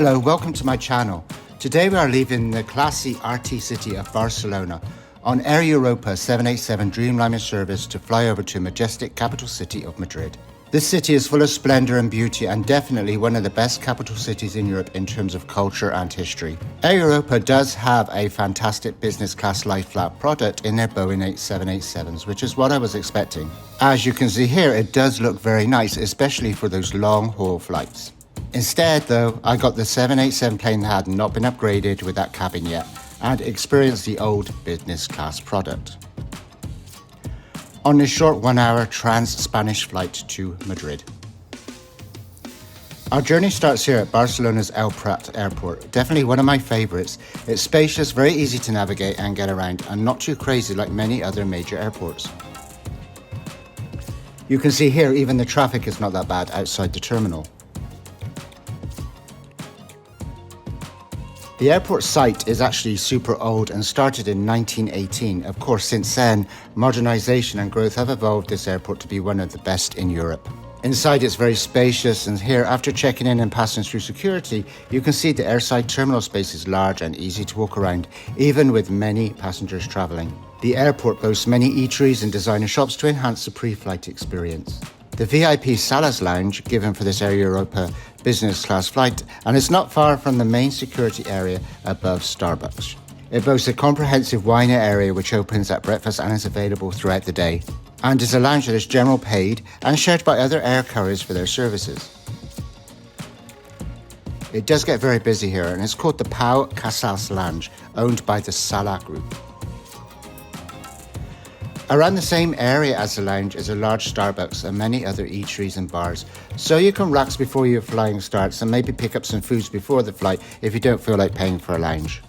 Hello, welcome to my channel. Today we are leaving the classy arty city of Barcelona on Air Europa 787 Dreamliner service to fly over to majestic capital city of Madrid. This city is full of splendor and beauty and definitely one of the best capital cities in Europe in terms of culture and history. Air Europa does have a fantastic business class lie flat product in their Boeing 787s, which is what I was expecting. As you can see here, it does look very nice, especially for those long haul flights. Instead though, I got the 787 plane that had not been upgraded with that cabin yet and experienced the old business class product on this short 1-hour trans-Spanish flight to Madrid. Our journey starts here at Barcelona's Pratt Airport, definitely one of my favourites. It's spacious, very easy to navigate and get around, and not too crazy like many other major airports. You can see here even the traffic is not that bad outside the terminal. The airport site is actually super old and started in 1918. Of course, since then, modernisation and growth have evolved this airport to be one of the best in Europe. Inside it's very spacious, and here, after checking in and passing through security, you can see the airside terminal space is large and easy to walk around, even with many passengers travelling. The airport boasts many eateries and designer shops to enhance the pre-flight experience. The VIP Salas Lounge given for this Air Europa business class flight, and it's not far from the main security area above Starbucks. It boasts a comprehensive wine area which opens at breakfast and is available throughout the day, and is a lounge that is general paid and shared by other air carriers for their services. It does get very busy here, and it's called the Pau Casals Lounge, owned by the Sala Group. Around the same area as the lounge is a large Starbucks and many other eateries and bars, so you can relax before your flying starts and maybe pick up some foods before the flight if you don't feel like paying for a lounge.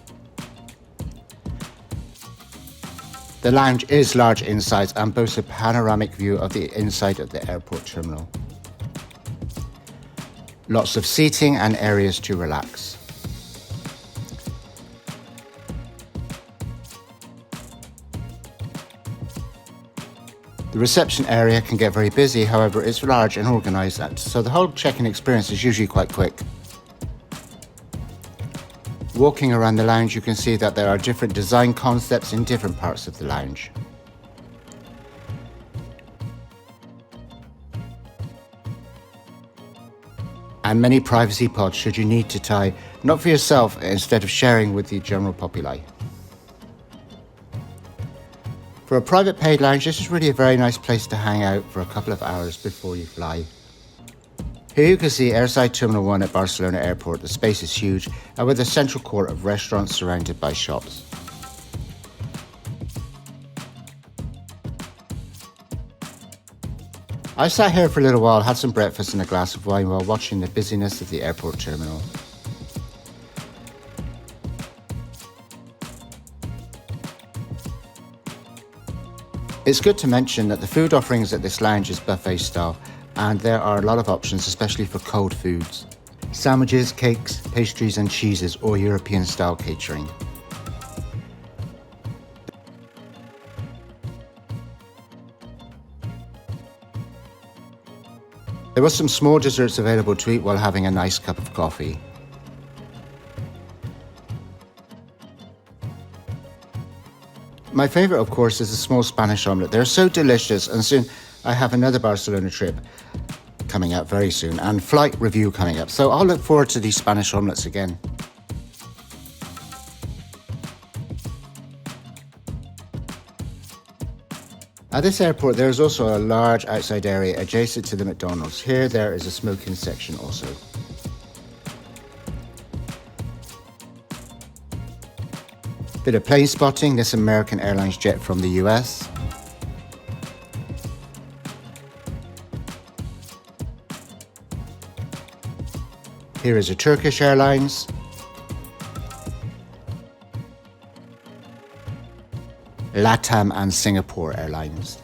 The lounge is large in size and boasts a panoramic view of the inside of the airport terminal. Lots of seating and areas to relax. The reception area can get very busy, however it's large and organised, so the whole check-in experience is usually quite quick. Walking around the lounge, you can see that there are different design concepts in different parts of the lounge. And many privacy pods should you need to tie, not for yourself, instead of sharing with the general populace. For a private paid lounge, this is really a very nice place to hang out for a couple of hours before you fly. Here you can see Airside Terminal 1 at Barcelona Airport. The space is huge and with a central court of restaurants surrounded by shops. I sat here for a little while, had some breakfast and a glass of wine while watching the busyness of the airport terminal. It's good to mention that the food offerings at this lounge is buffet style, and there are a lot of options, especially for cold foods. Sandwiches, cakes, pastries and cheeses, or European style catering. There were some small desserts available to eat while having a nice cup of coffee. My favourite, of course, is the small Spanish omelette. They're so delicious, and soon I have another Barcelona trip coming up very soon and flight review coming up, so I'll look forward to these Spanish omelettes again. At this airport there is also a large outside area adjacent to the McDonald's. Here there is a smoking section also. Bit of plane spotting, this American Airlines jet from the US. Here is a Turkish Airlines. LATAM and Singapore Airlines.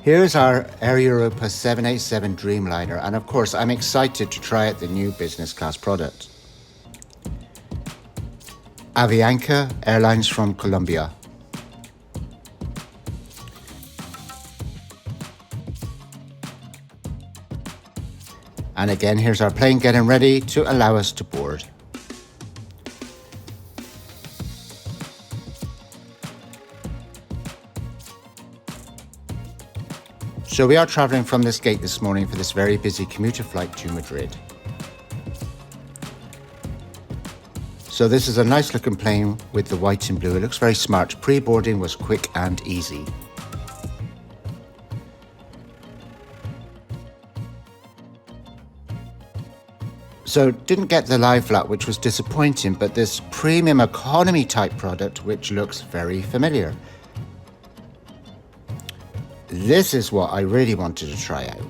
Here's our Air Europa 787 Dreamliner, and of course I'm excited to try out the new business class product. Avianca Airlines from Colombia. And again, here's our plane getting ready to allow us to board. So we are travelling from this gate this morning for this very busy commuter flight to Madrid. So this is a nice looking plane with the white and blue. It looks very smart. Pre-boarding was quick and easy. So didn't get the lie flat, which was disappointing, but this premium economy type product, which looks very familiar. This is what I really wanted to try out.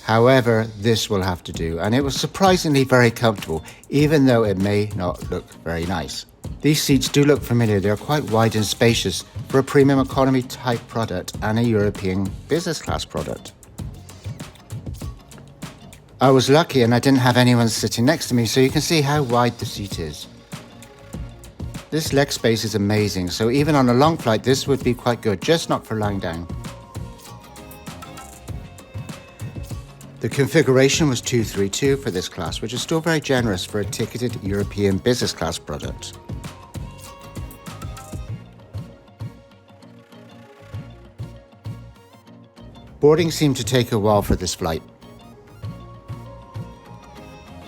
However, this will have to do, and it was surprisingly very comfortable, even though it may not look very nice. These seats do look familiar. They're quite wide and spacious for a premium economy type product and a European business class product. I was lucky and I didn't have anyone sitting next to me, so you can see how wide the seat is. This leg space is amazing, so even on a long flight this would be quite good, just not for lying down. The configuration was 232 for this class, which is still very generous for a ticketed European business class product. Boarding seemed to take a while for this flight.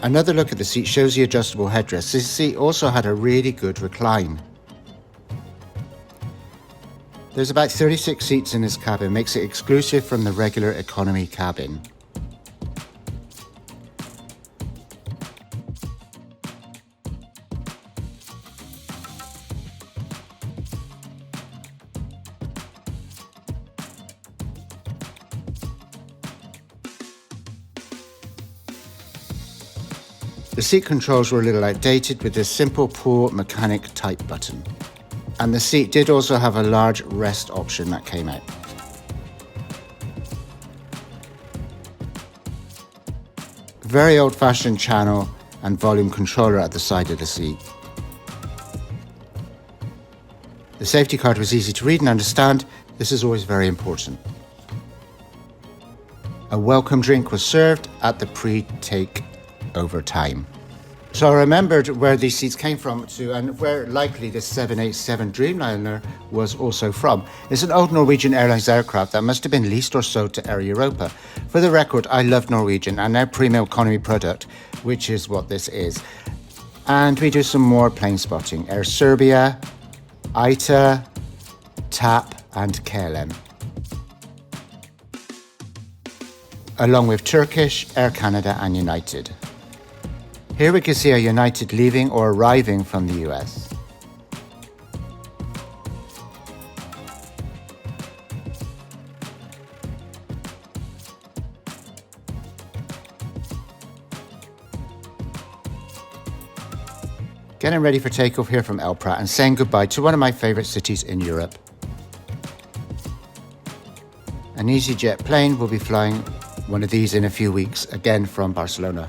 Another look at the seat shows the adjustable headrest. This seat also had a really good recline. There's about 36 seats in this cabin, makes it exclusive from the regular economy cabin. The seat controls were a little outdated with this simple pull mechanic type button. And the seat did also have a large rest option that came out. Very old-fashioned channel and volume controller at the side of the seat. The safety card was easy to read and understand. This is always very important. A welcome drink was served at the pre-take over time. So I remembered where these seats came from and where likely the 787 Dreamliner was also from. It's an old Norwegian Airlines aircraft that must have been leased or sold to Air Europa. For the record, I love Norwegian and their premium economy product, which is what this is. And we do some more plane spotting. Air Serbia, ITA, TAP and KLM. Along with Turkish, Air Canada and United. Here we can see a United leaving or arriving from the US. Getting ready for takeoff here from El Prat and saying goodbye to one of my favourite cities in Europe. An EasyJet plane will be flying one of these in a few weeks, again from Barcelona.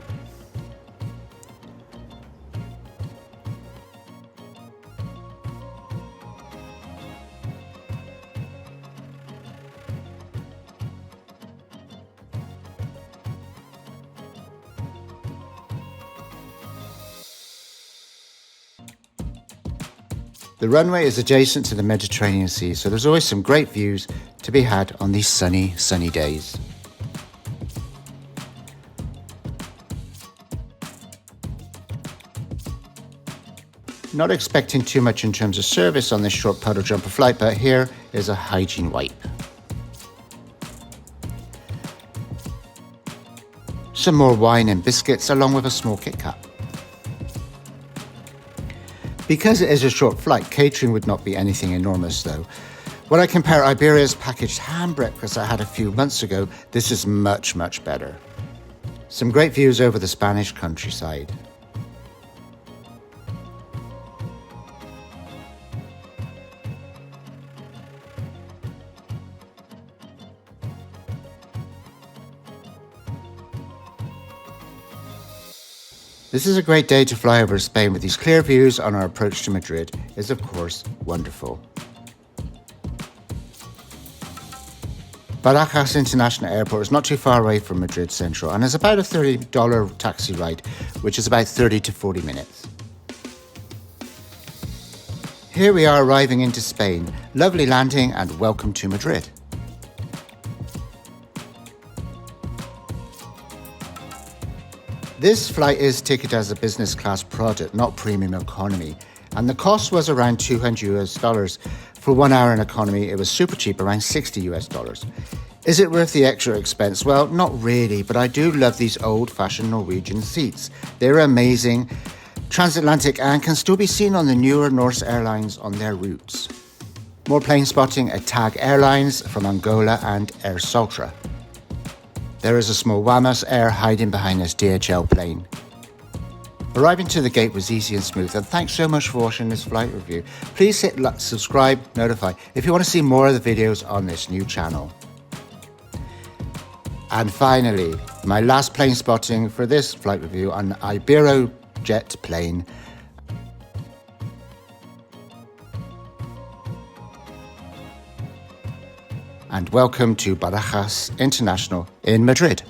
The runway is adjacent to the Mediterranean Sea, so there's always some great views to be had on these sunny days. Not expecting too much in terms of service on this short puddle jumper flight, but here is a hygiene wipe. Some more wine and biscuits along with a small Kit Kat. Because it is a short flight, catering would not be anything enormous though. When I compare Iberia's packaged ham breakfast I had a few months ago, this is much better. Some great views over the Spanish countryside. This is a great day to fly over Spain with these clear views on our approach to Madrid is of course wonderful. Barajas International Airport is not too far away from Madrid Central and is about a $30 taxi ride, which is about 30 to 40 minutes. Here we are arriving into Spain. Lovely landing and welcome to Madrid. This flight is ticketed as a business class product, not premium economy, and the cost was around $200. For 1 hour in economy, it was super cheap, around $60. Is it worth the extra expense? Well, not really, but I do love these old-fashioned Norwegian seats. They're amazing, transatlantic, and can still be seen on the newer Norse airlines on their routes. More plane spotting at TAG Airlines from Angola and Air Sultra. There is a small Wamos Air hiding behind this DHL plane. Arriving to the gate was easy and smooth, and thanks so much for watching this flight review. Please hit like, subscribe, notify if you want to see more of the videos on this new channel. And finally, my last plane spotting for this flight review on Iberojet plane. And welcome to Barajas International in Madrid.